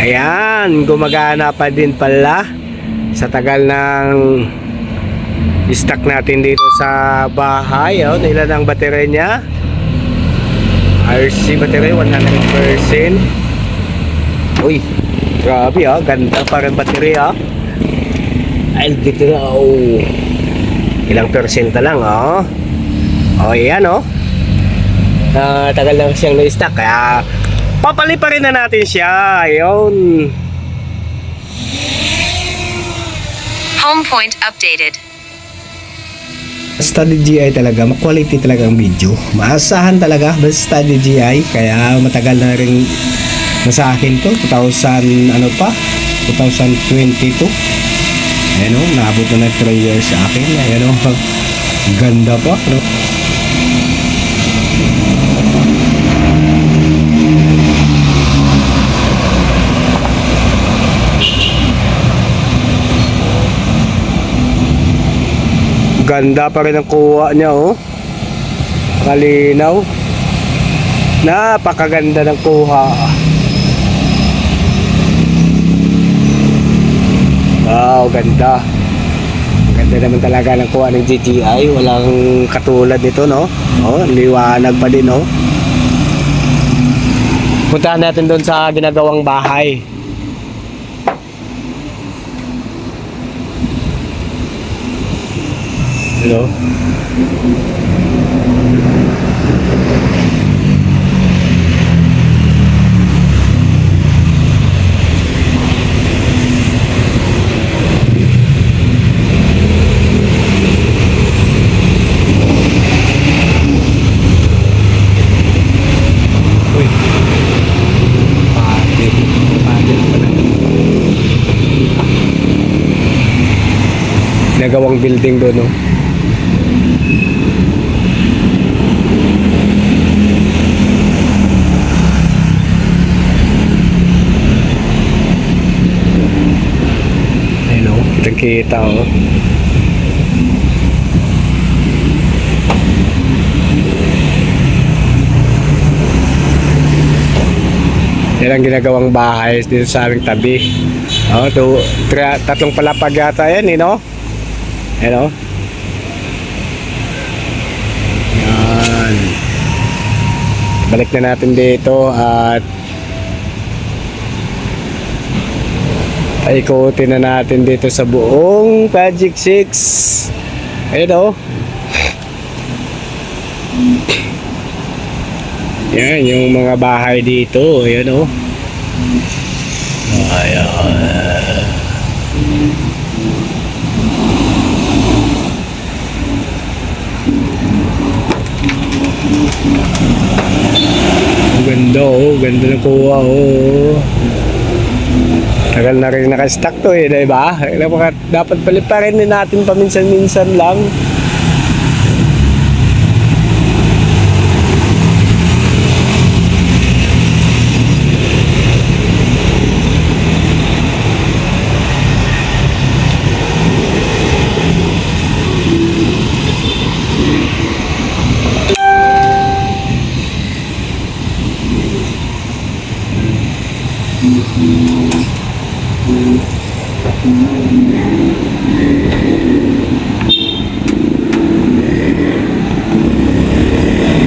Ayan, gumagana pa din pala sa tagal ng stock natin dito sa bahay. Oh, ilan ang baterya niya? RC battery 100%. Uy, grabe ah, ganda pa rin baterya. Ay, dito na, oh. Ilang persenta lang, oh. Oh, yan, oh. Tagal lang siyang na-stock, kaya papaliparin na natin siya. Ayun. Home point updated. Basta DJI talaga, quality talaga ang video. Maasahan talaga, basta DJI. Kaya matagal na rin sa akin to, 2000 ano pa, 2022. Ayan o, naabot na 3 years sa akin. Ayan o, ganda pa, no? Ganda pa rin ang kuha niya, oh. Kalinaw. Napakaganda ng kuha. Wow, ganda. Ganda naman talaga ng kuha ng DJI. Walang katulad nito, no? Oh, liwanag pa din, oh. Puntahan natin doon sa ginagawang bahay. Hello? Uy. Padel pala. Nagawang building doon, no? Kita oh. Yan ang ginagawang bahay dito sa aming tabi. Oh, tatlong palapag yata yan, no? Yan oh. Yan. Balik na natin dito at ikutin na natin dito sa buong Project 6. Ayun o. Yan yung mga bahay dito. Ayun o. Ayan. Ganda o. Ganda na kuha o. Tagal na rin naka-stock to eh, diba? Dapat paliparin din natin paminsan-minsan lang.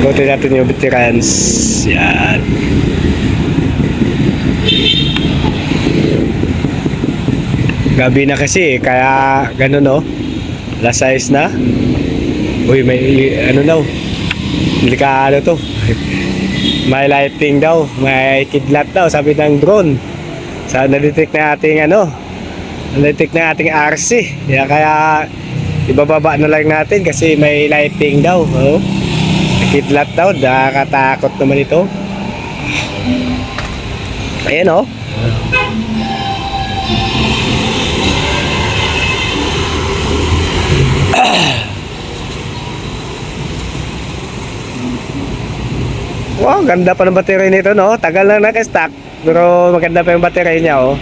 Ikutin natin yung veterans. Yan. Gabi na kasi, kaya ganun no. Last size na. Uy, may ano daw. Delikado to. May lighting daw. May kidlat daw, sabi ng drone. Sa na-detect na ating ano. Na-detect na ating RC. Kaya ibababa na lang natin kasi may lighting daw. Oh. Kidlat daw, nakakatakot naman ito. Ayan o. Wow, ganda pa ng battery nito, no? Tagal na naka-stock, pero maganda pa yung battery niya, oh.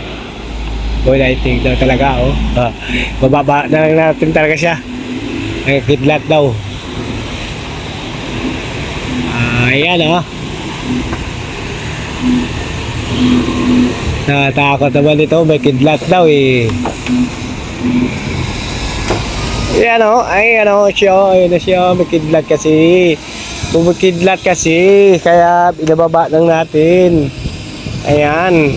Boy, lighting daw talaga, oh. Bababa na lang natin talaga siya. Kidlat daw. Ayan, oh. Nakatakot naman ito, may kidlat daw eh. Ayan o, siya, ayun na siya, may kidlat kasi. Kung may kidlat kasi, kaya binababa lang natin. Ayan.